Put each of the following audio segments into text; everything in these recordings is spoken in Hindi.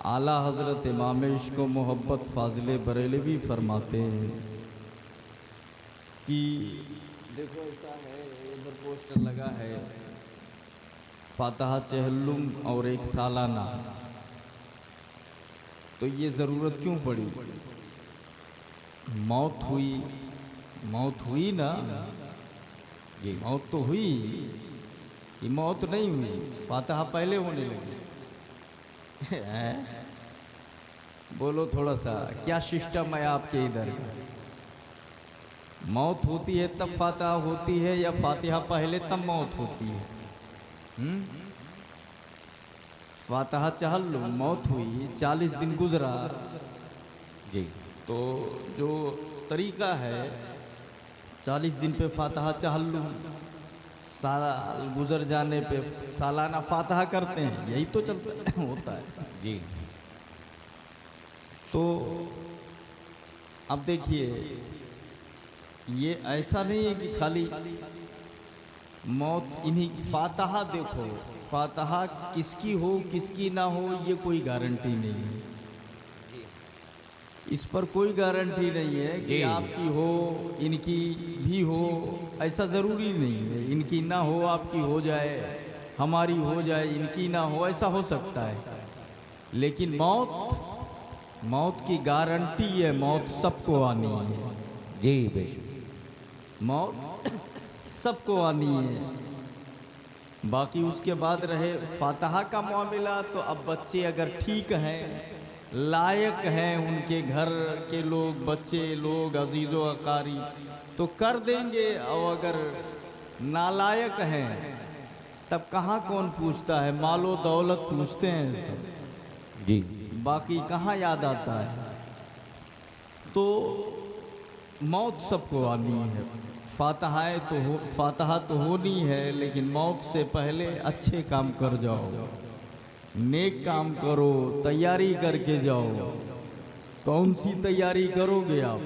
आला हज़रत इमाम इश्क़ व मोहब्बत फ़ाज़िल बरेलवी फरमाते हैं कि देखो ऐसा है, इधर पोस्टर लगा है फातहा चहल्लुम और एक सालाना, तो ये ज़रूरत क्यों पड़ी? मौत हुई ना, ये मौत तो हुई, ये मौत नहीं हुई, फातहा पहले होने लगी। बोलो थोड़ा सा, क्या सिस्टम है आपके इधर का? मौत होती है तब फातहा होती है या फातिहा पहले तब मौत होती है? फातहा चहल्लुम, मौत हुई, 40 दिन गुजरा जी, तो जो तरीका है 40 दिन पे फातहा चहल्लुम, साल गुजर जाने पे सालाना फातहा करते हैं, यही तो चलता होता है जी। तो अब देखिए, ये ऐसा नहीं है कि खाली मौत इन्हीं, फातहा देखो, फातहा किसकी हो किसकी ना हो ये कोई गारंटी नहीं है, इस पर कोई गारंटी नहीं है कि आपकी हो इनकी भी हो, ऐसा ज़रूरी नहीं है, इनकी ना हो आपकी हो जाए, हमारी हो जाए इनकी ना हो, ऐसा हो सकता है। लेकिन मौत की गारंटी है, मौत सबको आनी है जी बेशक, मौत सबको आनी है। बाकी उसके बाद रहे फातहा का मामला, तो अब बच्चे अगर ठीक हैं, लायक हैं, उनके घर के लोग, बच्चे लोग, अजीज़ो अकारी तो कर देंगे, और अगर नालायक हैं तब कहाँ कौन पूछता है, मालो दौलत पूछते हैं सब जी, बाकी कहाँ याद आता है। तो मौत सबको आनी है, फातहा तो होनी है, लेकिन मौत से पहले अच्छे काम कर जाओ, नेक काम करो, तैयारी करके जाओ। कौन सी तैयारी करोगे आप?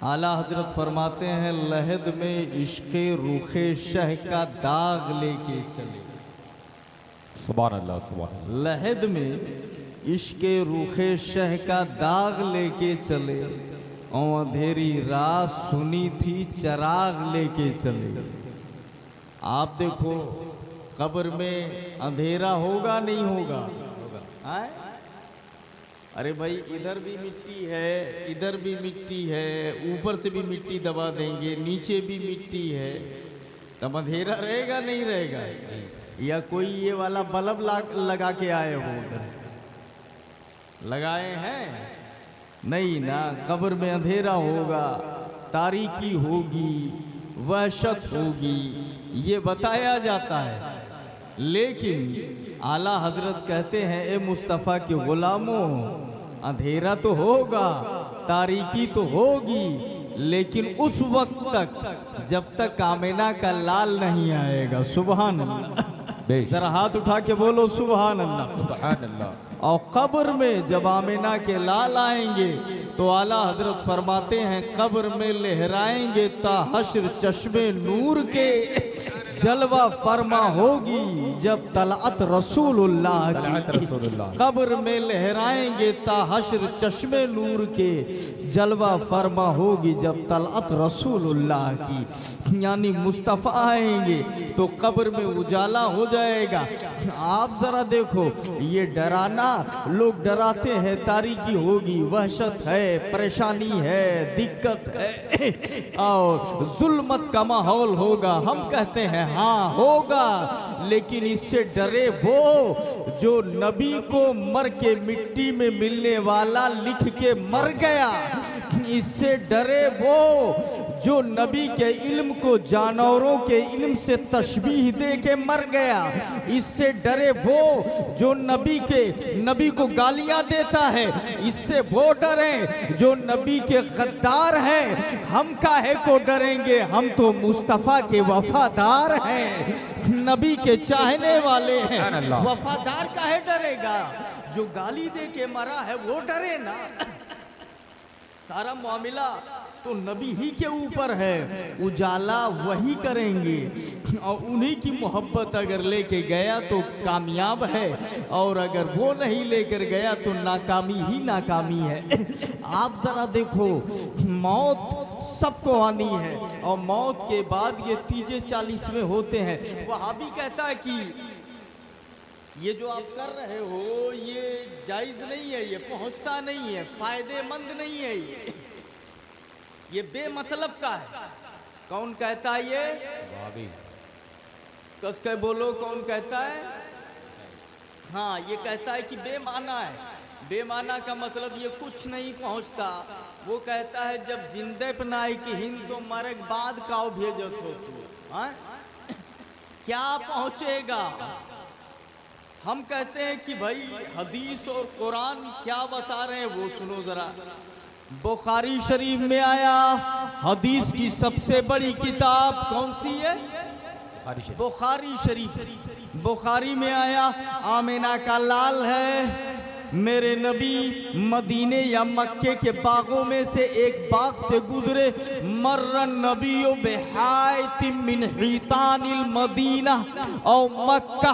आला हजरत फरमाते हैं, लहद में इश्क़े रुखे शह का दाग लेके चले। सुभान अल्लाह, सुभान अल्लाह। लहद में इश्क़े रुखे शह का दाग लेके चले, और अंधेरी रात सुनी थी चराग लेके चले। आप देखो, कब्र में अंधेरा होगा नहीं होगा? आए? अरे भाई, इधर भी मिट्टी है, इधर भी मिट्टी है, ऊपर से भी मिट्टी दबा देंगे, नीचे भी मिट्टी है, तब अंधेरा रहेगा नहीं रहेगा? या कोई ये वाला बल्ब लगा के आए हो? उधर लगाए हैं? नहीं ना, कब्र में अंधेरा होगा, तारीकी होगी, वहशत होगी, ये बताया जाता है। लेकिन आला हजरत कहते हैं, ए मुस्तफ़ा के गुलामों, अंधेरा तो होगा, तारीकी तो होगी, लेकिन उस वक्त तक जब तक आमिना का लाल नहीं आएगा। सुभान अल्लाह, जरा हाथ उठा के बोलो सुभान अल्लाह, सुभान अल्लाह। और कब्र में जब आमिना के लाल आएंगे तो आला हजरत फरमाते हैं, कब्र में लहराएंगे ता हश्र चश्मे नूर के, जलवा फरमा होगी जब तलअत रसूलुल्लाह की। कब्र में लहराएंगे ता हश्र चश्मे नूर के, जलवा फरमा होगी जब तलअत रसूलुल्लाह की। यानी मुस्तफ़ा आएंगे तो कब्र में उजाला हो जाएगा। आप ज़रा देखो, ये डराना, लोग डराते हैं, तारीकी होगी, वहशत है, परेशानी है, दिक्कत है और जुल्मत का माहौल होगा। हम कहते हैं हाँ होगा, लेकिन इससे डरे वो जो नबी को मर के मिट्टी में मिलने वाला लिख के मर गया। इससे डरे वो जो नबी के इल्म को जानवरों के इल्म से तशबीह दे के मर गया। इससे डरे वो जो नबी को गालियां देता है। इससे वो डरे जो नबी के गद्दार हैं। हम काहे को डरेंगे, हम तो मुस्तफ़ा के वफादार हैं, नबी के चाहने वाले हैं। वफादार काहे डरेगा? जो गाली दे के मरा है वो डरे ना। सारा मामला तो नबी ही के ऊपर है, उजाला वही करेंगे और उन्हीं की मोहब्बत अगर लेके गया तो कामयाब है, और अगर वो नहीं लेकर गया तो नाकामी ही नाकामी है। आप ज़रा देखो, मौत सबको आनी है और मौत के बाद ये तीजे 40 में होते हैं। वहाबी कहता है कि ये जो आप कर रहे हो ये जायज़ नहीं है, ये पहुंचता नहीं है, फायदेमंद नहीं है, ये बेमतलब का है। कौन कहता है ये? कस के बोलो, कौन कहता है? हाँ, ये कहता है कि बेमाना है। बेमाना का मतलब ये कुछ नहीं पहुंचता। वो कहता है जब जिंदे बनाई की हिंद तो मरक बाद काव भेजत हो तू, हाँ? क्या पहुंचेगा? हम कहते हैं कि भाई हदीस और कुरान क्या बता रहे हैं वो सुनो जरा। बुखारी शरीफ में आया, हदीस की सबसे बड़ी किताब कौन सी है? बुखारी शरीफ। बुखारी में आया, आमिना का लाल है, मेरे नबी मदीने या मक्के के बागों में से एक बाग से गुजरे, मर्रन नबियो बेहायतिम मिन हितानिल मदीना और मक्का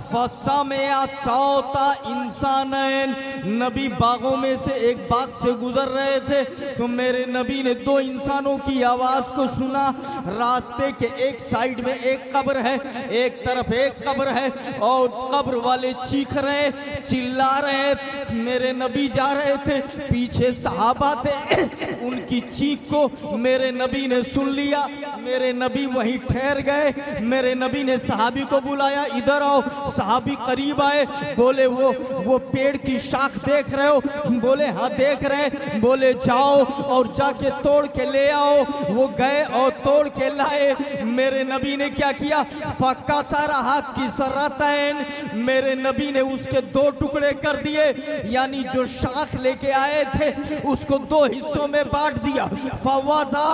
फसमया सौता इंसानैन। नबी बागों में से एक बाग से गुजर रहे थे तो मेरे नबी ने दो इंसानों की आवाज़ को सुना। रास्ते के एक साइड में एक कब्र है, एक तरफ एक कब्र है, और कब्र वाले चीख रहे, चिल्ला रहे। मेरे नबी जा रहे थे, पीछे सहाबा थे, उनकी चीख को मेरे नबी ने सुन लिया। मेरे नबी वहीं ठहर गए। मेरे नबी ने सहाबी को बुलाया, इधर आओ। सहाबी करीब आए, बोले वो पेड़ की शाख देख रहे हो? बोले हाँ देख रहे। बोले जाओ और जाके तोड़ के ले आओ। वो गए और तोड़ के लाए। मेरे नबी ने क्या किया? फक्का सारा हाथ की सरतैन, मेरे नबी ने उसके दो टुकड़े कर दिए, यानी जो शाख लेके आए थे उसको दो हिस्सों में बांट दिया। फवाजा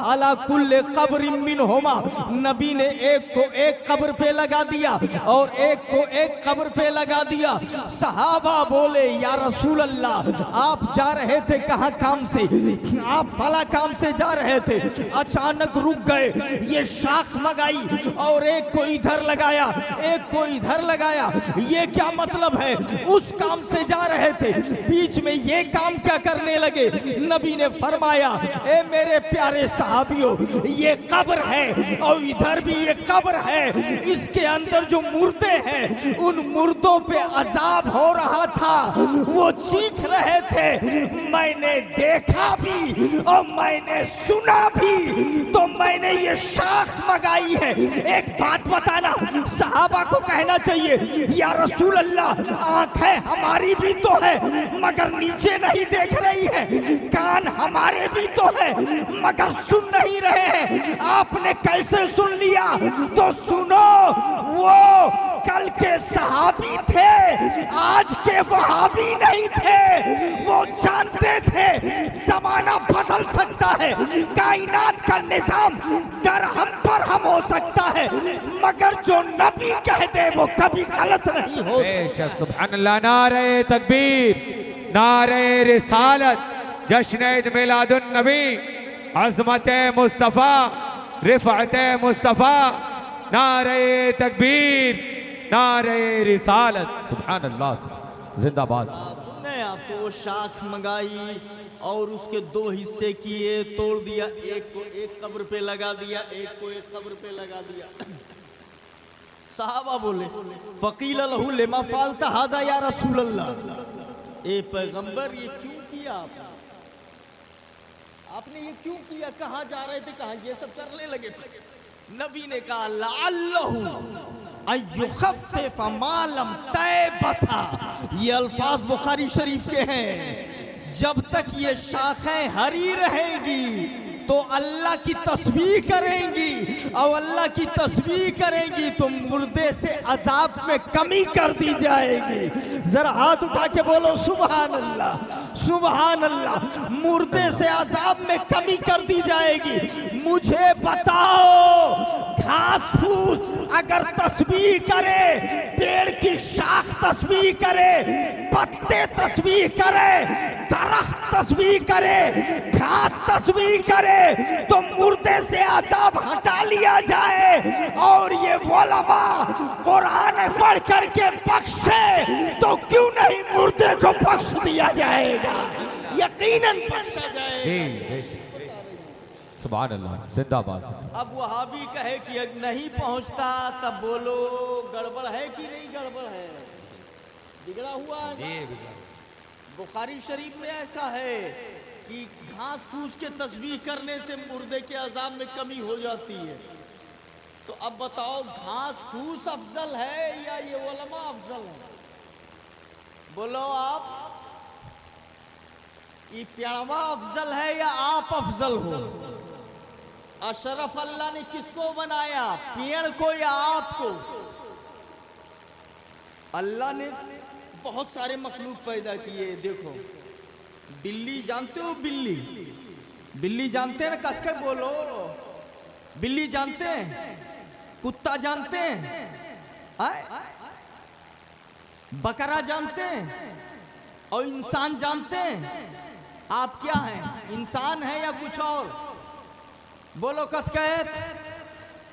अला कुल्ले कब्र मिनहुमा, नबी ने एक को एक कब्र पे लगा दिया और एक को एक कब्र पे लगा दिया। सहाबा बोले या रसूल अल्लाह, आप जा रहे थे कहाँ काम से? आप फला काम से जा रहे थे, अचानक रुक गए, ये शाख मंगाई और एक को इधर लगाया, एक को इधर लगाया, ये क्या मतलब है? उस काम से जा रहे थे, बीच में ये काम क्या करने लगे? नबी ने फरमाया, ए मेरे प्यारे सहाबियों, ये कब्र है और इधर भी ये कब्र है, इसके अंदर जो मुर्दे हैं उन मुर्दों पे अजाब हो रहा था, वो चीख रहे थे, मैंने देखा भी और मैंने सुना भी, तो मैंने ये शाख मंगाई है। एक बात बताना, सहाबा को कहना चाहिए या रसूल अल्लाह, आंखें हमारी भी तो है मगर नीचे नहीं देख रही है, कान हमारे भी तो है मगर सुन नहीं रहे हैं। आपने कैसे सुन लिया? तो सुनो, वो कल के सहाबी थे, आज के वहाबी नहीं थे। वो जानते थे जमाना बदल सकता है, कायनात का निजाम दरहम पर हम हो सकता है, मगर जो नबी कह दे वो कभी गलत नहीं हो सकता। सुभान अल्लाह, नारे तकबीर, नारे रिसालत, जश्न ईद मिलादुन नबी, अज़मत मुस्तफ़ा, रिफ़अत मुस्तफ़ा, नारे तकबीर, नारे रिसालत, सुभान अल्लाह, जिंदाबाद। सुनने आप तो वो शाख मंगाई और उसके दो हिस्से किए, तोड़ दिया, एक को एक कब्र पे लगा दिया, एक को एक कब्र पे लगा दिया। सहाबा बोले, फ़क़ील लहू लिमा फ़अल्ता हाज़ा या रसूल अल्लाह, ए पैगंबर ये क्यों किया आपने ये क्यों किया? कहाँ जा रहे थे, कहाँ ये सब करने लगे? नबी ने कहा लअल्लहु अय्युख़फ़्फ़िफ़ मा लम तयबसा, ये अल्फाज बुखारी शरीफ के हैं। जब तक ये शाखें हरी रहेंगी तो अल्लाह की तस्बीह करेंगी और अल्लाह की तस्बीह करेंगी तो मुर्दे से अजाब में कमी कर दी जाएगी। जरा हाथ उठा के बोलो सुभान अल्लाह, सुभान अल्लाह। मुर्दे से अजाब में कमी कर दी जाएगी। मुझे बताओ घास फूस अगर तस्बीह करे, पेड़ की शाख तस्बीह करे, पत्ते तस्बीह करे, दरख्त तस्बीह करे, घास तस्बीह करे, तो मुर्दे से अजाब हटा लिया जाए। और ये उलमा कुरान पढ़ करके बख्शे तो क्यों नहीं मुर्दे को बख्श दिया जाएगा, यकीनन बख्शा जाएगा। सुभान अल्लाह, जिंदाबाद। अब वहाबी कहे कि नहीं पहुंचता, तब बोलो गड़बड़ है कि नहीं गड़बड़ है, बिगड़ा हुआ है। बुखारी शरीफ में ऐसा है कि घास फूस के तस्बीह करने से मुर्दे के अजाब में कमी हो जाती है। तो अब बताओ घास फूस अफजल है या ये उलमा अफजल है? बोलो आप, ये प्यावा अफजल है या आप अफजल हो? अशरफ अल्लाह ने किसको बनाया, पेड़ को या आपको? अल्लाह ने बहुत सारे मखलूक पैदा किए। देखो बिल्ली जानते हो, बिल्ली, बिल्ली जानते हैं ना, कस के बोलो, बिल्ली जानते हैं, कुत्ता जानते हैं, बकरा जानते हैं, और इंसान जानते हैं। आप क्या हैं, इंसान है या कुछ और? बोलो कसकैत,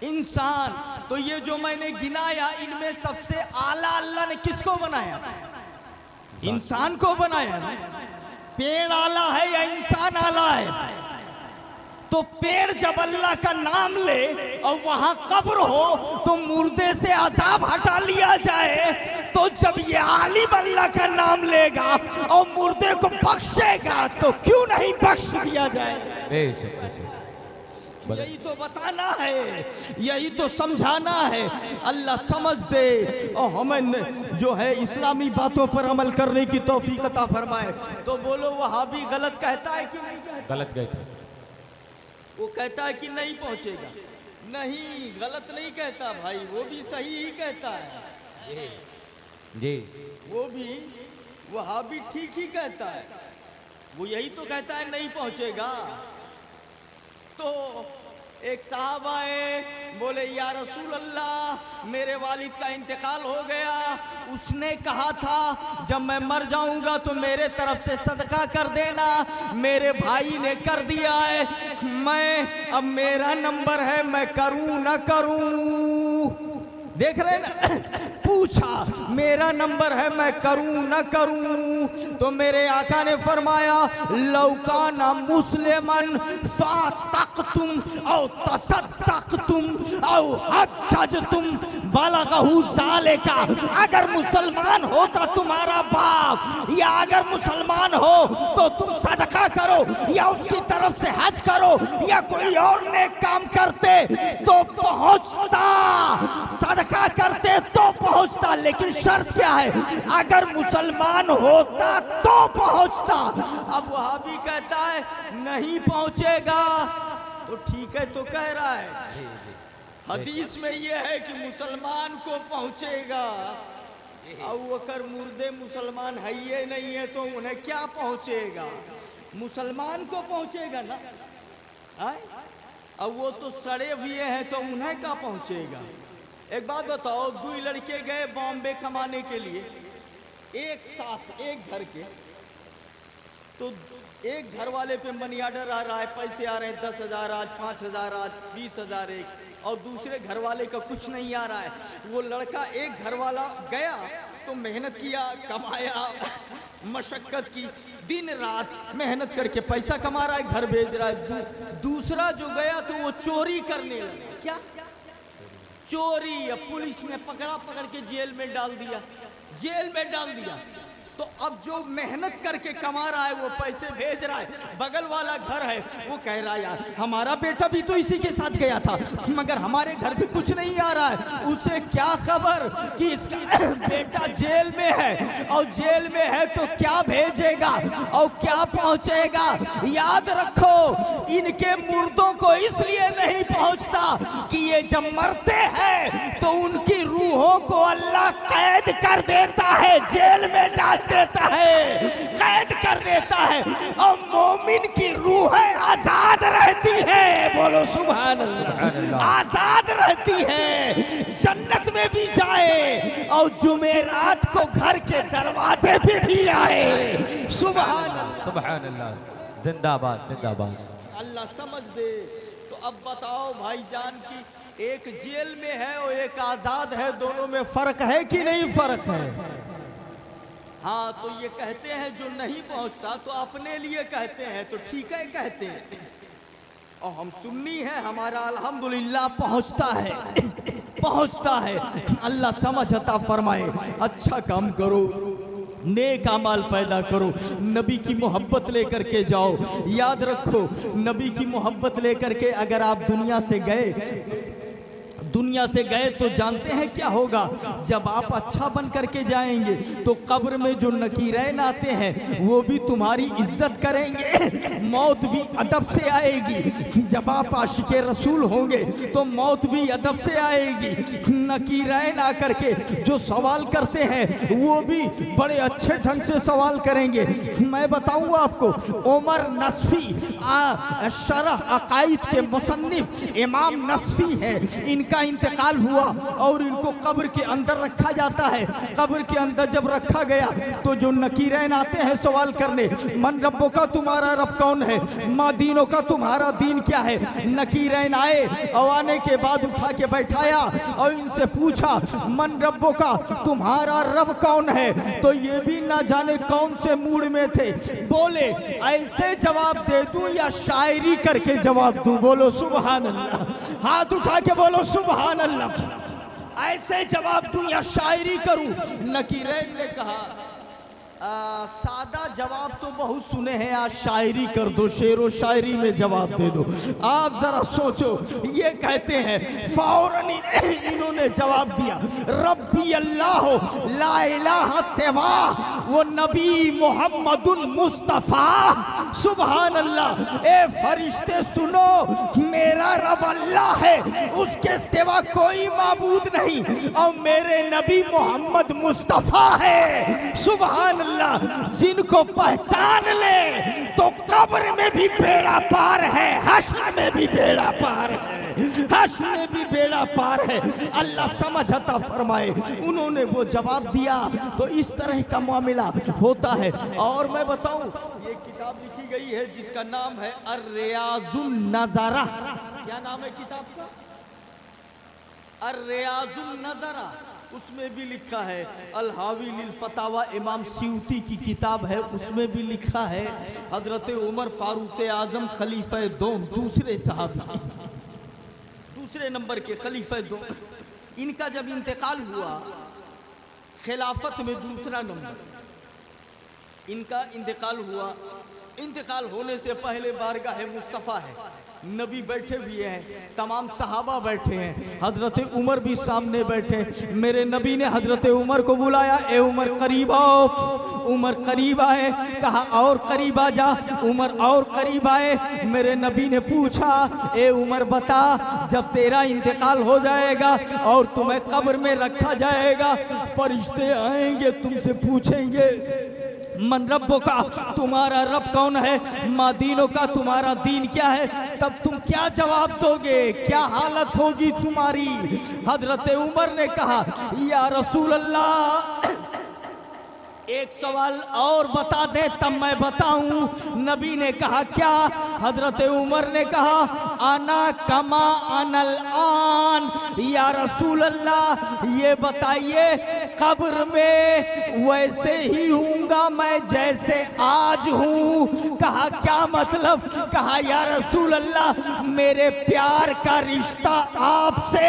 इंसान। तो ये जो मैंने गिनाया, इनमें सबसे आला अल्लाह ने किसको बनाया? इंसान को बनाया ना। पेड़ आला है या इंसान आला है? तो पेड़ जब अल्लाह का नाम ले और वहां कब्र हो तो मुर्दे से अजाब हटा लिया जाए, तो जब ये आलिम अल्लाह का नाम लेगा और मुर्दे को बख्शेगा तो क्यों नहीं बख्श दिया जाए? यही तो बताना है, यही तो समझाना है। अल्लाह समझ दे और हमें जो है इस्लामी बातों पर अमल करने की तौफीक अता फरमाए। तो बोलो वहाबी गलत कहता है कि नहीं कहता? गलत कहता है। वो कहता है कि नहीं पहुंचेगा। नहीं, गलत नहीं कहता भाई, वो भी सही ही कहता है जी। वो भी वहाबी ठीक ही कहता है। वो यही तो कहता है नहीं पहुंचेगा। तो एक साहब आए, बोले या रसूल अल्लाह, मेरे वालिद का इंतकाल हो गया। उसने कहा था जब मैं मर जाऊंगा तो मेरे तरफ से सदका कर देना। मेरे भाई ने कर दिया है, मैं अब मेरा नंबर है, मैं करूं ना करूं? देख रहे ना, पूछा मेरा नंबर है, मैं करूं ना करूं? तो मेरे आका ने फरमाया लौकाना मुस्लिमन फातक्तुम औ तसद्दक्तुम औ हज्जतुम बलगहु ज़ालिका। अगर मुसलमान होता तुम्हारा बाप, या अगर मुसलमान हो तो तुम सदका करो, या उसकी तरफ से हज करो, या कोई और नेक काम करते तो पहुंचता, सदका करते तो पहुंचता। लेकिन शर्त क्या है? अगर मुसलमान होता तो पहुंचता। अब वहां भी कहता है नहीं पहुंचेगा, तो ठीक है, तो कह रहा है हदीस में यह है कि मुसलमान को पहुंचेगा, और अगर मुर्दे मुसलमान है ये नहीं है तो उन्हें क्या पहुंचेगा? मुसलमान को पहुंचेगा ना। अब वो तो सड़े हुए हैं तो उन्हें क्या पहुंचेगा? एक बात बताओ, दो लड़के गए बॉम्बे कमाने के लिए, एक साथ एक घर के, तो एक घर वाले पे मनी ऑर्डर आ रहा है, पैसे आ रहे हैं 10,000 आज, 5,000 आज, 20,000 एक, और दूसरे घर वाले का कुछ नहीं आ रहा है। वो लड़का एक घर वाला गया तो मेहनत किया, कमाया, मशक्कत की, दिन रात मेहनत करके पैसा कमा रहा है, घर भेज रहा है। दूसरा जो गया तो वो चोरी करने लगा। क्या चोरी? अब पुलिस ने पकड़ के जेल में डाल दिया, जेल में डाल दिया। तो अब जो मेहनत करके कमा रहा है वो पैसे भेज रहा है, बगल वाला घर है वो कह रहा है यार हमारा बेटा भी तो इसी के साथ गया था, मगर हमारे घर भी कुछ नहीं आ रहा है। उसे क्या खबर कि इसका बेटा जेल में है, और जेल में है तो क्या भेजेगा और क्या पहुंचेगा? याद रखो, इनके मुर्दों को इसलिए नहीं पहुंचता कि ये जब मरते हैं तो उनकी रूहों को अल्लाह कैद कर देता है, जेल में डाल देता है, कैद कर देता है, और मोमिन की रूहें आजाद रहती है। बोलो सुभान अल्लाह। आजाद रहती है, जन्नत में भी जाए और जुमेरात को घर के दरवाजे पे भी आए। सुभान अल्लाह, सुभान अल्लाह, जिंदाबाद जिंदाबाद। अल्लाह समझ दे। तो अब बताओ भाईजान की एक जेल में है और एक आजाद है, दोनों में फर्क है कि नहीं फर्क है? हाँ, तो ये कहते हैं जो नहीं पहुंचता तो अपने लिए कहते हैं, तो ठीक है कहते हैं। और हम सुन्नी हैं, हमारा अल्हम्दुलिल्लाह पहुंचता है, पहुंचता है। अल्लाह समझ अता फरमाए। अच्छा काम करो, नेक अमाल पैदा करो, नबी की मोहब्बत लेकर के जाओ। याद रखो, नबी की मोहब्बत लेकर के अगर आप दुनिया से गए तो जानते हैं क्या होगा? जब आप अच्छा बन करके जाएंगे तो कब्र में जो नकीरैन आते हैं वो भी तुम्हारी इज्जत करेंगे, मौत भी अदब से आएगी। जब आप आशिके रसूल होंगे तो मौत भी अदब से आएगी। नकीरैन आकर के जो सवाल करते हैं वो भी बड़े अच्छे ढंग से सवाल करेंगे। मैं बताऊँ आपको, उमर नस्फी शरह अकाइद के मुसन्निफ इमाम नस्फी है, इनका इंतकाल हुआ और इनको कब्र के अंदर रखा जाता है। कब्र के अंदर जब रखा गया तो जो नकीरैन आते हैं सवाल करने, मन रब्बों का तुम्हारा रब कौन है, माँ दीनों का तुम्हारा दीन क्या है। नकीरैन आए और आने के बाद उठा के बैठाया और इनसे पूछा, मन रब्बों का तुम्हारा रब कौन है? तो ये भी ना जाने कौन से मूड में थे, बोले ऐसे जवाब दे दूं या शायरी करके जवाब दूं? बोलो सुभान अल्लाह, हाथ उठा के बोलो सुभान अल्लाह। ऐसे जवाब दूं या शायरी करूं? नकीरैन ने कहा, सादा जवाब तो बहुत सुने हैं, आज शायरी कर दो, शेरो शायरी में जवाब दे दो। आप जरा सोचो, ये कहते हैं फौरन इन्होंने जवाब दिया, रब्बी अल्लाह ला इलाहा सिवा वो नबी मोहम्मदुन मुस्तफा। सुभान अल्लाह। ए फरिश्ते सुनो, मेरा रब अल्लाह है, उसके सिवा कोई माबूद नहीं, और मेरे नबी मोहम्मद मुस्तफा है। सुभान अल्लाह। जिनको पहचान ले तो कब्र में भी बेड़ा पार है, हश्र में भी बेड़ा पार है, हश्र में भी बेड़ा पार है। अल्लाह समझ अता फरमाए। उन्होंने वो जवाब दिया। तो इस तरह का मामला होता है। और मैं बताऊं, ये किताब लिखी गई है जिसका नाम है अर्रियाजुन नज़रा। क्या नाम है किताब का? अर्रियाजुन नज़रा। उसमें भी लिखा है अल-हावी लिल फतावा, इमाम सियूती की किताब है, उसमें भी लिखा है हजरत उमर फारूक आजम खलीफा दोम, दूसरे साहब, दूसरे नंबर के खलीफा दोम, इनका जब इंतकाल हुआ खिलाफत में दूसरा नंबर, इनका इंतकाल हुआ। इंतकाल होने से पहले बारगाह मुस्तफ़ा है, नबी बैठे हुए हैं, तमाम सहाबा बैठे हैं, हजरत उमर भी सामने बैठे। मेरे नबी ने हजरत उमर को बुलाया, ए उमर करीब आओ। उमर करीब आए, कहा और करीब आ जा। उमर और करीब आए। मेरे नबी ने पूछा, ए उमर बता, जब तेरा इंतकाल हो जाएगा और तुम्हें कब्र में रखा जाएगा, फरिश्ते आएंगे तुमसे पूछेंगे, मन रब्बों का तुम्हारा रब कौन है, माँ दीनों का तुम्हारा दीन क्या है, तब तुम क्या जवाब दोगे, क्या हालत होगी तुम्हारी? हजरत उमर ने कहा, या रसूल अल्लाह एक सवाल और बता दे तब मैं बताऊं। नबी ने कहा क्या? हजरत उमर ने कहा, आना कमा अनल आन। या रसूल अल्लाह ये बताइए, कब्र में वैसे ही हूँगा मैं जैसे आज हूँ। कहा क्या मतलब? कहा या रसूल अल्लाह मेरे प्यार का रिश्ता आपसे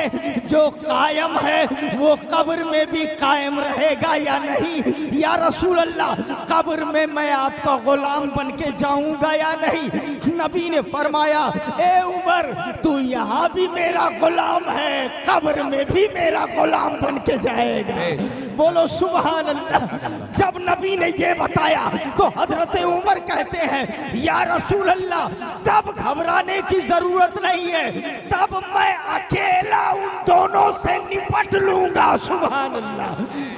जो कायम है वो कब्र में भी कायम रहेगा या नहीं? या रसूल अल्लाह कब्र में मैं आपका गुलाम बन के जाऊंगा या नहीं? नबी ने फरमाया, ए उमर तू यहाँ भी मेरा गुलाम है, कब्र में भी मेरा गुलाम बन के जाएगा। बोलो सुभान अल्लाह। जब नबी ने ये बताया तो हजरत उमर कहते हैं या रसूल अल्लाह, तब घबराने की जरूरत नहीं है, तब मैं अकेला उन दोनों से निपट लूंगा। सुभान अल्लाह,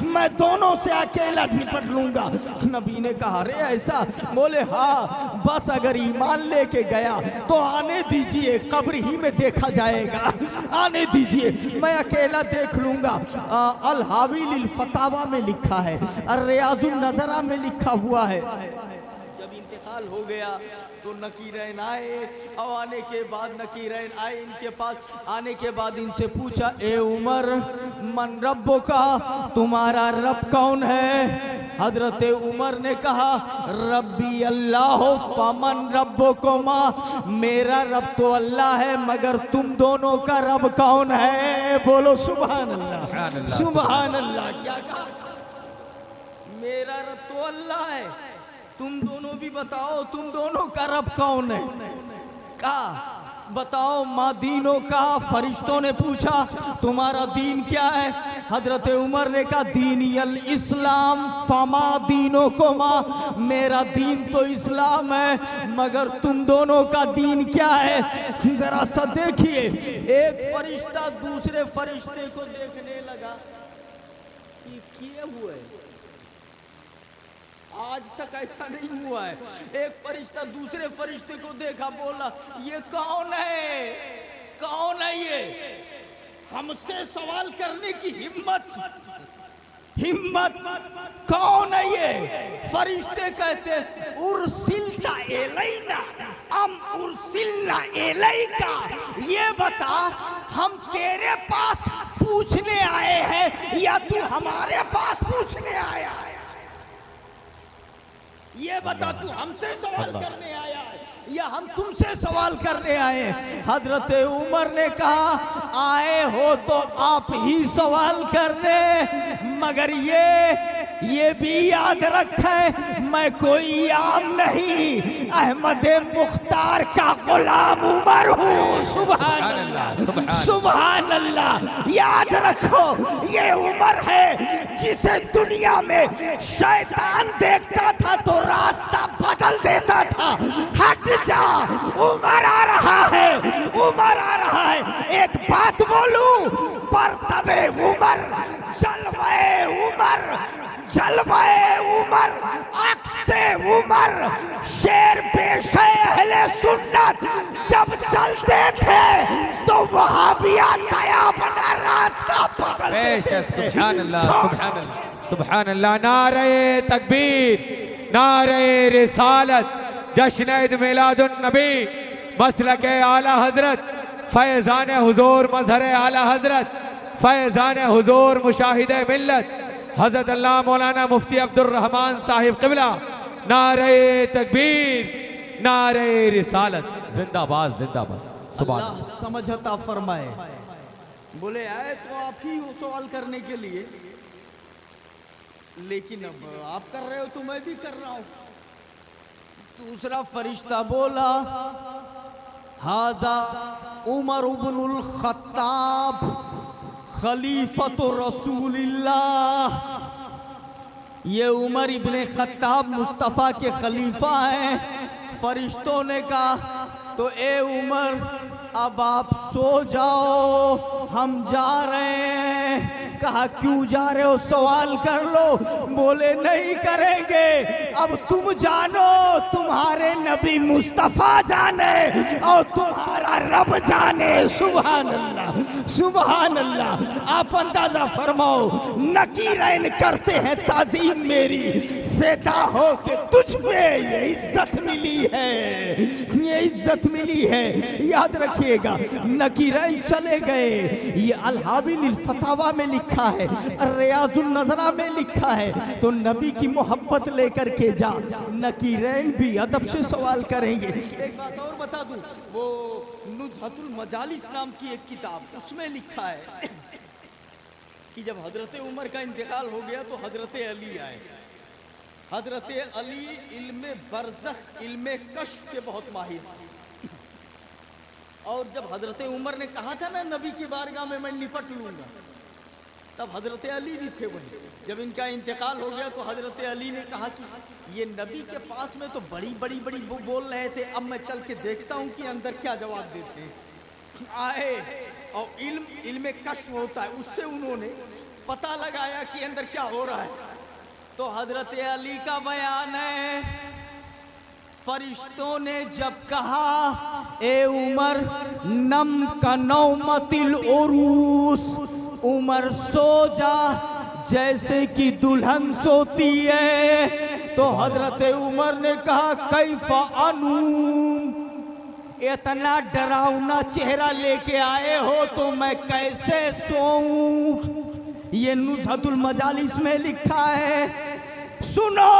मैं दोनों से अकेला निपट लूंगा। नबी ने कहा अरे ऐसा? बोले हाँ, बस अगर ईमान लेके गया तो आने दीजिए, कब्र ही में देखा जाएगा, आने दीजिए, मैं अकेला देख लूंगा। अल हावी लिल फतावा में लिखा है, रियाजुन नजरा में लिखा हुआ है। जब इंतकाल हो गया तो नकीरैन आए, और आने के बाद नकीरैन आए इनके पास। आने के बाद इनसे पूछा ए उमर मन रब्बो का, तुम्हारा रब कौन है? हजरत उमर ने कहा रब्बी अल्लाह फमन रब्बो को माँ, मेरा रब तो अल्लाह है, मगर तुम दोनों का रब कौन है? बोलो सुभान अल्लाह, सुभान अल्लाह। क्या कहा? मेरा रब तो अल्लाह है, तुम दोनों भी बताओ तुम दोनों का रब कौन है? कहा बताओ माँ दीनों का। फरिश्तों ने पूछा तुम्हारा दीन क्या है? हजरत उमर ने कहा दीनियल इस्लाम फमा दीनों को माँ, मेरा दीन तो इस्लाम है, मगर तुम दोनों का दीन क्या है? जरा सा देखिए, एक फरिश्ता दूसरे फरिश्ते को देखने लगा कि किए हुए, आज तक ऐसा नहीं हुआ है। एक फरिश्ता दूसरे फरिश्ते को देखा, बोला ये कौन है? कौन है ये? हमसे सवाल करने की हिम्मत कौन है ये? फरिश्ते कहते उर्सिलता इलैना अम उर्सिलना इलैका, ये बता हम तेरे पास पूछने आए हैं या तू हमारे पास पूछने आया है? ये बता, तू हमसे सवाल करने आया है या हम तुमसे सवाल करने आए हैं? हजरत उमर ने कहा आए हो तो आप ही सवाल करने, मगर ये भी याद रखे मैं कोई आम नहीं, अहमद मुख्तार का गुलाम उमर हूँ। सुभान अल्लाह, सुभान अल्लाह। याद रखो ये उमर है जिसे दुनिया में शैतान देखता था तो रास्ता बदल देता था। हट जा, उमर आ रहा है, उमर आ रहा है। एक बात बोलूं, पर तबे उमर, जलवे उमर, जलवे उमर, अक्से उमर, शेर पेशे अहले सुन्नत जब चलते थे तो वहाबिया नया बना रास्ता बदल देते थे। सुभान अल्लाह, सुभान अल्लाह, सुभान अल्लाह। नारे तकबीर, नारे रिसालत, जश्न ईद मिलादुन नबी, मसलक आला हजरत, फैज़ान हुजूर मजहर आला हजरत, फैज़ान हुजूर मुशाहिदे मिल्लत हजरत अल्लाह मौलाना मुफ्ती अब्दुर रहमान साहिब क़िबला। नारे तकबीर, नारे रिसालत, जिंदाबाद जिंदाबाद। सुभान अल्लाह समझता फरमाए। बोले आए तो आप ही हो सवाल करने के लिए, लेकिन अब आप कर रहे हो तो मैं भी कर रहा हूं। दूसरा फरिश्ता बोला हाजा उमर इब्नुल खत्ताब खलीफतु रसूलिल्लाह, ये उमर इब्ने खत्ताब मुस्तफ़ा के खलीफा हैं। फरिश्तों ने कहा तो ए उमर अब आप सो जाओ, हम जा रहे हैं। कहा क्यों जा रहे हो? सवाल कर लो। बोले नहीं करेंगे, अब तुम जानो, तुम्हारे नबी मुस्तफ़ा जाने और तुम्हारा रब जाने। सुभान अल्लाह, सुभान अल्लाह। आप अंदाजा फरमाओ, नकीरैन करते हैं ताज़ीम मेरी, फ़िदा हो के तुझ पे ये इज्जत मिली है, ये इज्जत मिली है। याद रखिएगा, नकीरैन चले गए। ये अल हावी लिल फतावा में लिखा है, रियाजुन नजरा में लिखा है। तो नबी की मोहब्बत लेकर के जा, नकीरैन भी अदब से सवाल करेंगे। एक बात और बता दूं, वो नुज़हतुल मजालिस नाम की एक किताब, उसमें लिखा है कि जब हजरत उमर का इंतकाल हो गया तो हजरत अली आए। हजरत अली इल्मे बरज़ख, इल्मे कश्फ के बहुत माहिर, और जब हजरत उमर ने कहा था ना नबी की बारगाह में मैं निपट लूंगा, तब हजरत अली भी थे वहीं। जब इनका इंतकाल हो गया तो हजरत अली ने कहा कि ये नबी के पास में तो बड़ी बड़ी बड़ी बोल रहे थे, अब मैं चल के देखता हूँ कि अंदर क्या जवाब देते हैं। आए और इल्म कश्फ होता है, उससे उन्होंने पता लगाया कि अंदर क्या हो रहा है। तो हजरत अली का बयान है, फरिश्तों ने जब कहा ए उमर नम का नौमतिल उरूस, उमर सो जा जैसे कि दुल्हन सोती है, तो हजरत उमर ने कहा कैफा अनूम, इतना डरावना चेहरा लेके आए हो तो मैं कैसे सोऊं। ये नुज़हतुल मजालिस में लिखा है। सुनो,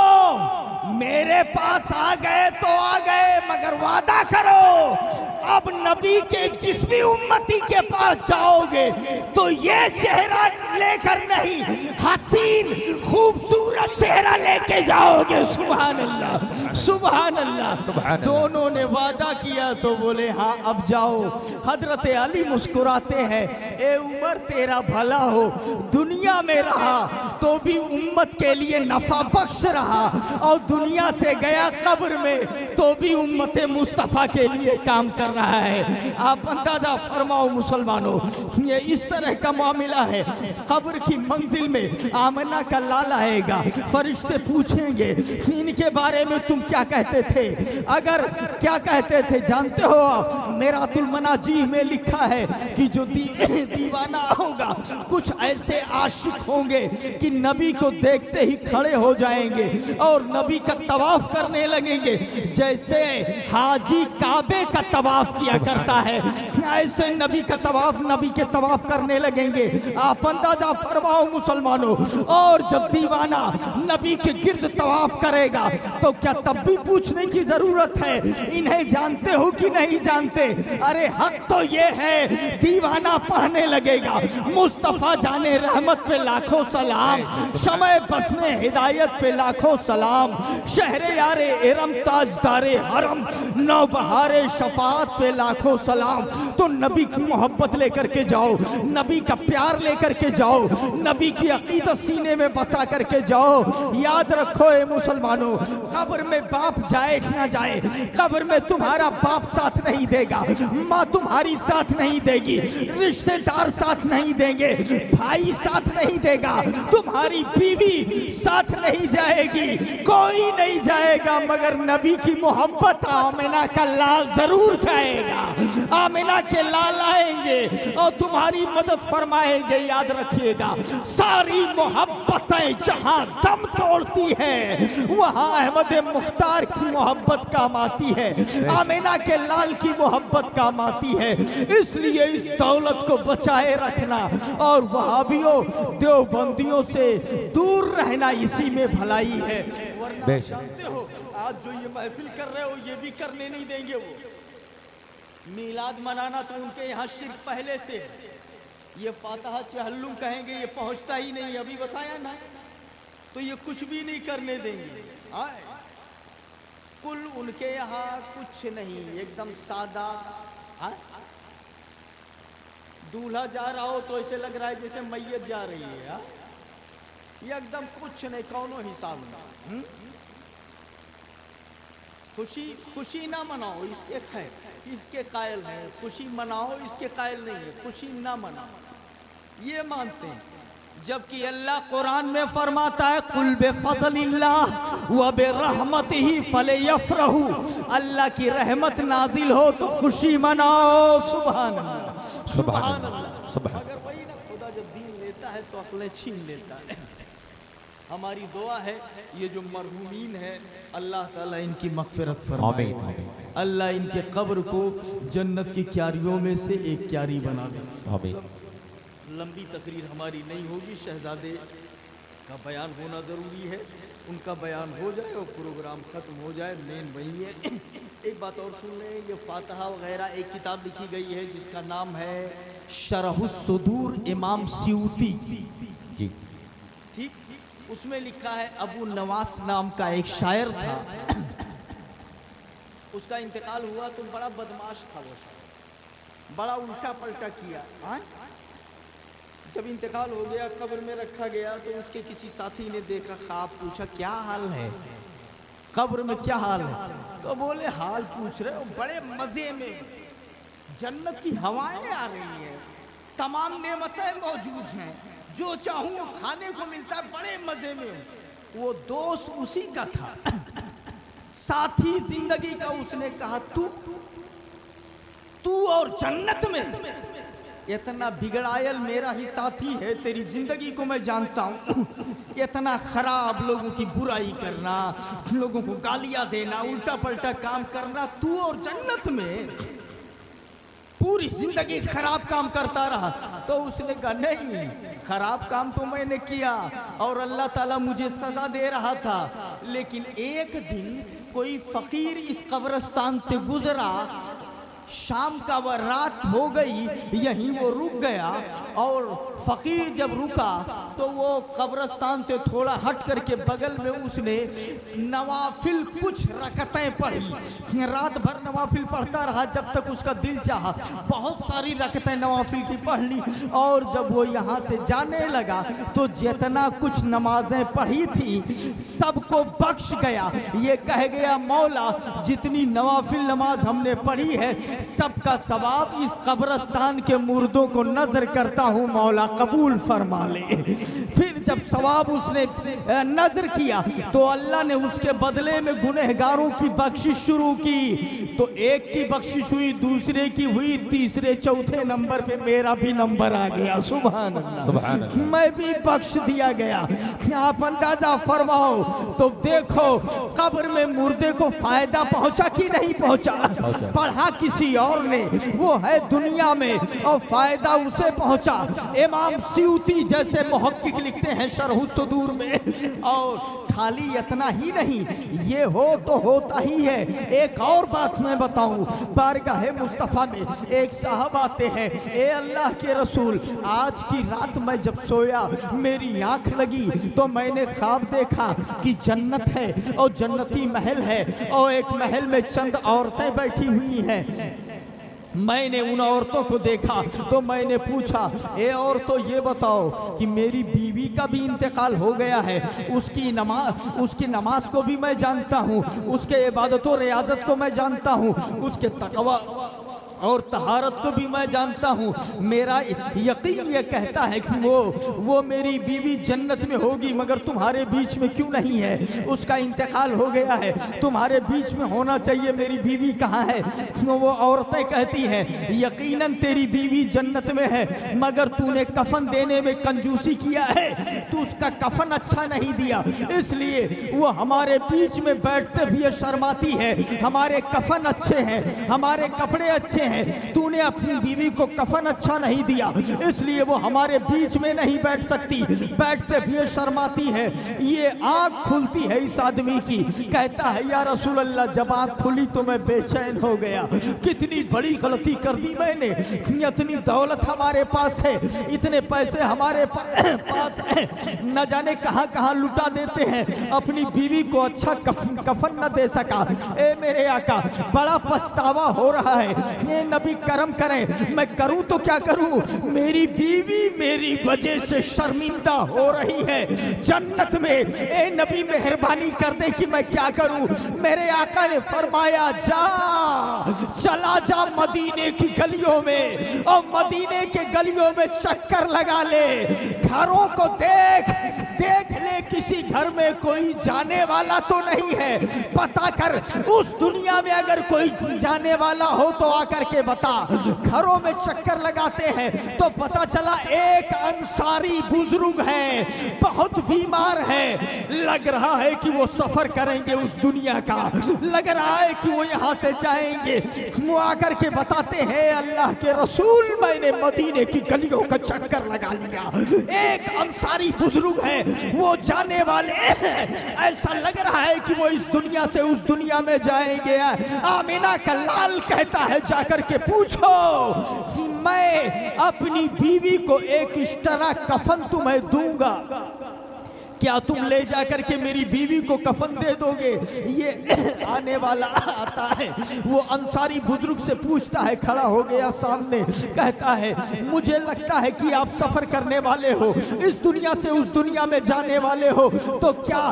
मेरे पास आ गए तो आ गए, मगर वादा करो अब नबी के जिस भी उम्मती के पास जाओगे तो ये चेहरा लेकर नहीं, हसीन खूबसूरत चेहरा लेके जाओगे। सुभान अल्लाह, सुभान अल्लाह। दोनों ने वादा किया तो बोले हाँ अब जाओ। हजरत अली मुस्कुराते हैं, ए उमर तेरा भला हो, दुनिया में रहा तो भी उम्मत के लिए नफा बख्श रहा, और दुनिया से गया कब्र में तो भी उम्मत मुस्तफ़ा के लिए काम कर रहा है। आप अंदाजा फरमाओ मुसलमानों, ये इस तरह का मामला है। कब्र की मंजिल में आमना का लाल आएगा, फरिश्ते पूछेंगे इनके बारे में तुम क्या कहते थे। अगर क्या कहते थे जानते हो, मेरातुल मनाजीह में लिखा है कि जो दीवाना होगा, कुछ ऐसे आशिक होंगे कि नबी को देखते ही खड़े हो जाएंगे और नबी का तवाफ करने लगेंगे, जैसे हाजी काबे का तवाफ किया करता है, ऐसे नबी का तवाफ, नबी के तवाफ करने लगेंगे। आप अंदाजा फरमाओ मुसलमानों। और जब दीवाना नबी के गिर्द तवाफ करेगा तो क्या तब भी पूछने की जरूरत है इन्हें जानते हो कि नहीं जानते। अरे हक तो ये है, दीवाना पढ़ने लगेगा मुस्तफा जाने रहमत पे लाखों सलाम, शमे बस में हिदायत पे लाखों सलाम, शहरे यारे इरम ताजदारे हरम, नौबहारे शफात पे लाखों सलाम। तो नबी की मोहब्बत लेकर के जाओ, नबी का प्यार लेकर के जाओ, नबी की अकीदत सीने में बसा करके जाओ। याद रखो ए मुसलमानों, कब्र में बाप जाए ना जाए, कब्र में तुम्हारा बाप साथ नहीं देगा, माँ तुम्हारी साथ नहीं देगी, रिश्तेदार साथ नहीं देंगे, भाई साथ नहीं देगा, तुम्हारी बीवी साथ नहीं जाएगी, कोई नहीं जाएगा, मगर नबी की मोहब्बत आमिना का लाल जरूर जाएगा। आमिना के लाल आएंगे और तुम्हारी मदद फरमाएंगे। याद रखिएगा, सारी मोहब्बतें जहां दम तोड़ती है वहां अहमद मुख्तार की मोहब्बत काम आती है, आमिना के लाल की मोहब्बत काम आती है। इसलिए इस दौलत को बचाए रखना और वहाबियों देवबंदियों से दूर रहना, इसी में भलाई है। वरना जानते हो आज जो ये महफिल कर रहे हो ये भी करने नहीं देंगे। वो मीलाद मनाना तो उनके यहाँ शिर्क पहले से है। ये फातहा चहल्लुम कहेंगे, ये पहुंचता ही नहीं, अभी बताया ना। तो ये कुछ भी नहीं करने देंगे। कुल उनके यहाँ कुछ नहीं, एकदम सादा। दूल्हा जा रहा हो तो ऐसे लग रहा है जैसे मैयत जा रही है। ये एकदम कुछ नहीं, कौनो हिसाब में। खुशी ना मनाओ, इसके कायल हैं। खुशी मनाओ, इसके कायल नहीं है। खुशी ना मनाओ, ये मानते हैं। जबकि अल्लाह कुरान में फरमाता है कुल बेफज़लिल्लाह व बेरहमतिही फलयफ़रहू, अल्लाह की रहमत नाजिल हो तो खुशी मनाओ। सुभान अल्लाह, सुभान अल्लाह। अगर वही ना खुदा जब दीन लेता है तो अक्लें छीन लेता है। हमारी दुआ है ये जो मरहूमीन है अल्लाह ताला इनकी मग़फ़िरत फरमाए, अल्लाह इनके कब्र को जन्नत की क्यारियों में से एक क्यारी बना दे। लंबी तकरीर हमारी नहीं होगी, शहजादे का बयान होना ज़रूरी है, उनका बयान हो जाए और प्रोग्राम ख़त्म हो जाए। मेन वही है। एक बात और सुन लें, ये फातहा वगैरह एक किताब लिखी गई है जिसका नाम है शरहुस्सुदूर इमाम सियूती जी, ठीक। उसमें लिखा है अबू नवास नाम का एक शायर था, उसका इंतकाल हुआ तो बड़ा बदमाश था वो शायर, बड़ा उल्टा पलटा किया। जब इंतकाल हो गया, कब्र में रखा गया, तो उसके किसी साथी ने देखा, ख्वाब पूछा क्या हाल है, कब्र में क्या हाल है? तो बोले हाल पूछ रहे हो, बड़े मजे में, जन्नत की हवाएं आ रही हैं, तमाम नेमतें मौजूद हैं, जो चाहूं वो खाने को मिलता है, बड़े मजे में। वो दोस्त उसी का था, साथी जिंदगी का। उसने कहा तू और जन्नत में, इतना बिगड़ायल मेरा ही साथी है, तेरी जिंदगी को मैं जानता हूँ, इतना खराब, लोगों की बुराई करना, लोगों को गालियां देना, उल्टा पलटा काम करना, तू और जन्नत में पूरी जिंदगी खराब काम करता रहा। तो उसने कहा नहीं, खराब काम तो मैंने किया और अल्लाह ताला मुझे सजा दे रहा था, लेकिन एक दिन कोई फकीर इस कब्रिस्तान से गुजरा, शाम का वह रात हो गई, यहीं वो रुक गया। और फकीर जब रुका तो वो कब्रिस्तान से थोड़ा हट करके बगल में उसने नवाफिल कुछ रकतें पढ़ी। रात भर नवाफिल पढ़ता रहा जब तक उसका दिल चाहा, बहुत सारी रकतें नवाफिल की पढ़ ली। और जब वो यहाँ से जाने लगा तो जितना कुछ नमाजें पढ़ी थी सबको बख्श गया। ये कह गया मौला जितनी नवाफिल नमाज हमने पढ़ी है सबका सवाब इस कब्रिस्तान के मुर्दों को नजर करता हूँ, मौला कबूल फरमा ले। फिर जब सवाब उसने नजर किया तो अल्लाह ने उसके बदले में गुनहगारों की बख्शिश शुरू की। तो एक की बख्शिश हुई, दूसरे की हुई, तीसरे चौथे नंबर पे मेरा भी नंबर आ गया। सुभान अल्लाह, मैं भी बख्श दिया गया। आप अंदाजा फरमाओ तो देखो कब्र में मुर्दे को फायदा पहुंचा कि नहीं पहुंचा? पढ़ा किसी और ने, वो है दुनिया में और फायदा उसे पहुंचा। इमाम सियूती जैसे मुहक्किक लिखते हैं शरह सुदूर में। और खाली इतना ही नहीं, ये हो तो होता ही है। एक और बात मैं बताऊं, बारगाह मुस्तफ़ा में एक साहब आते हैं, ए अल्लाह के रसूल, आज की रात मैं जब सोया मेरी आंख लगी तो मैंने ख्वाब देखा कि जन्नत है और जन्नती महल है और एक महल में चंद औरतें बैठी हुई हैं। मैंने उन औरतों को देखा तो मैंने पूछा, ए औरतों ये बताओ कि मेरी बीवी का भी इंतकाल हो गया है, उसकी नमाज को भी मैं जानता हूँ, उसके इबादत और रियाजत को मैं जानता हूँ, उसके तकवा और तहारत को भी मैं जानता हूँ। मेरा यकीन ये कहता है कि वो मेरी बीवी जन्नत में होगी, मगर तुम्हारे बीच में क्यों नहीं है? उसका इंतकाल हो गया है, तुम्हारे बीच में होना चाहिए, मेरी बीवी कहाँ है? वो औरतें कहती हैं यकीनन तेरी बीवी जन्नत में है, मगर तूने कफन देने में कंजूसी किया है, तू उसका कफन अच्छा नहीं दिया, इसलिए वो हमारे बीच में बैठते भी शर्माती है। हमारे कफन अच्छे हैं, हमारे कपड़े अच्छे हैं, तूने अपनी बीवी को कफन अच्छा नहीं दिया, इसलिए वो हमारे बीच में नहीं बैठ सकती, बैठते भी शर्माती है। ये आंख खुलती है इस आदमी की, कहता है या रसूल अल्लाह, जब आंख खुली तो मैं बेचैन हो गया, कितनी बड़ी गलती कर दी मैंने, इतनी दौलत हमारे पास है, इतने पैसे हमारे पास है, न जाने कहां कहां लुटा देते हैं, अपनी बीवी को अच्छा कफन न दे सका। ए मेरे आका, बड़ा पछतावा हो रहा है, नबी करम करें, मैं करूं तो क्या करूं? मेरी बीवी मेरी वजह से शर्मिंदा हो रही है जन्नत में। ए नबी मेहरबानी कर दे कि मैं क्या करूं? मेरे आका ने फरमाया, चला जा मदीने की गलियों में और मदीने के गलियों में चक्कर लगा ले, घरों को देख ले, किसी घर में कोई जाने वाला तो नहीं है, पता कर, उस दुनिया में अगर कोई जाने वाला हो तो आकर के बता। घरों में चक्कर लगाते हैं तो पता चला एक अंसारी बुजुर्ग है, बहुत बीमार है, लग रहा है कि वो सफर करेंगे उस दुनिया का, लग रहा है कि वो यहाँ से जाएंगे। वो आकर के बताते हैं, अल्लाह के रसूल, मैंने मदीने की गलियों का चक्कर लगा लिया, एक अंसारी बुजुर्ग है, वो जाने वाले, ऐसा लग रहा है कि वो इस दुनिया से उस दुनिया में जाएंगे। आमिना का लाल कहता है, जाकर के पूछो कि मैं अपनी बीवी को एक इस तरह कफन तुम्हें दूंगा क्या तुम ले जाकर के मेरी बीवी को कफन दे दोगे? ये आने वाला आता है, वो अंसारी बुजुर्ग से पूछता है, खड़ा हो गया सामने, कहता है मुझे लगता है कि आप सफर करने वाले हो, इस दुनिया से उस दुनिया में जाने वाले हो, तो क्या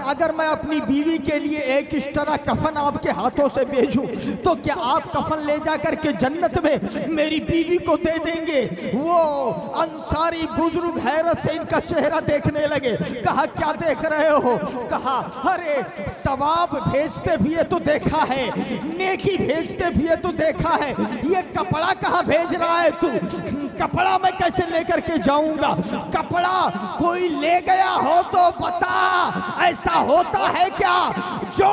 अगर मैं अपनी बीवी के लिए एक इस तरह कफन आपके हाथों से भेजूं तो क्या आप कफन ले जाकर के जन्नत में मेरी बीवी को दे देंगे? वो अंसारी बुजुर्ग हैरत से इनका चेहरा देखने लगे। कहा क्या देख रहे हो? कहा अरे सवाब भेजते भी तो देखा है, नेकी भेजते भी तो देखा है, ये कपड़ा कहाँ भेज रहा है तू? कपड़ा मैं कैसे लेकर के जाऊंगा? कपड़ा कोई ले गया हो तो बता, ऐसा होता है क्या? जो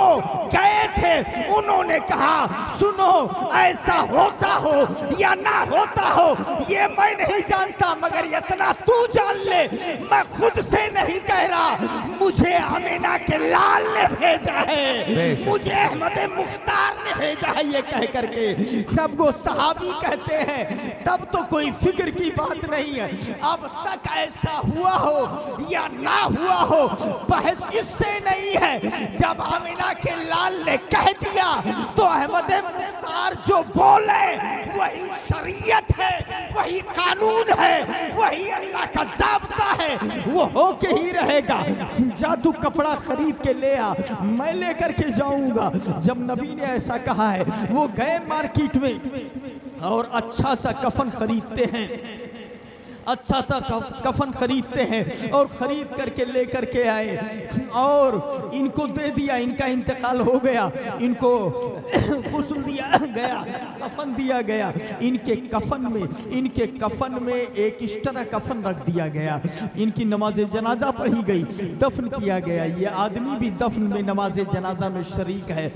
गए थे उन्होंने कहा सुनो ऐसा होता हो या ना होता हो ये मैं नहीं जानता, मगर इतना तू जान ले मैं खुद से नहीं कह रहा, मुझे अमीना के लाल ने भेजा है, मुझे अहमद मुख्तार ने भेजा है, ये कह करके तब वो सहाबी कहते हैं तब तो कोई फिक्र की बात नहीं है, अब तक ऐसा हुआ हो या ना हुआ हो बहस इससे नहीं है, जब अमीना के लाल ने कह दिया तो अहमद मुख्तार जो बोले वही शरीयत है, वही कानून है, वही अल्लाह का ज़ाब्ता है, वो हो के ही रहेगा। जा तू कपड़ा खरीद के ले आ, मैं लेकर के जाऊंगा। जब नबी ने ऐसा कहा है वो गए मार्केट में और अच्छा सा कफन खरीदते हैं, अच्छा सा कफन खरीदते हैं और खरीद करके लेकर के आए और इनको दे दिया, इनका इंतकाल हो गया, इनको गुस्ल दिया गया, कफन दिया गया, इनके कफन में एक इस तरह कफन रख दिया गया, इनकी नमाज जनाजा पढ़ी गई, दफन किया गया, ये आदमी भी दफन में नमाज जनाजा में शरीक है।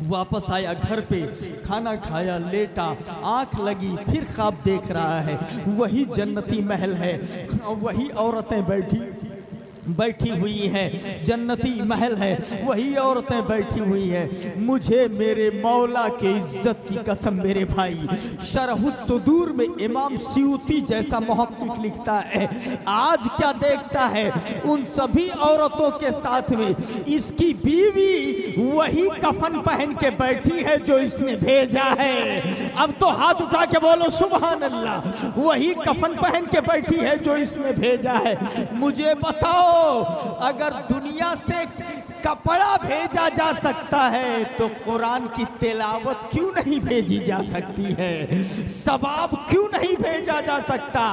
वापस आया घर पे, खाना खाया, लेटा, आंख लगी, फिर ख्वाब देख रहा है, वही जन्नती महल है, वही औरतें बैठी हुई हैं, जन्नती महल है, वही औरतें बैठी हुई हैं। मुझे मेरे मौला के इज्जत की कसम मेरे भाई, शरहुस सुदूर में इमाम सियूती जैसा मुहक्किक लिखता है, आज क्या देखता है उन सभी औरतों के साथ में इसकी बीवी वही कफन पहन के बैठी है जो इसने भेजा है। अब तो हाथ उठा के बोलो सुभान अल्लाह, वही कफन पहन के बैठी है जो इसने भेजा है। मुझे बताओ अगर दुनिया से कपड़ा भेजा जा सकता है तो कुरान की तिलावत क्यों नहीं भेजी जा सकती है? सवाब क्यों नहीं भेजा जा सकता?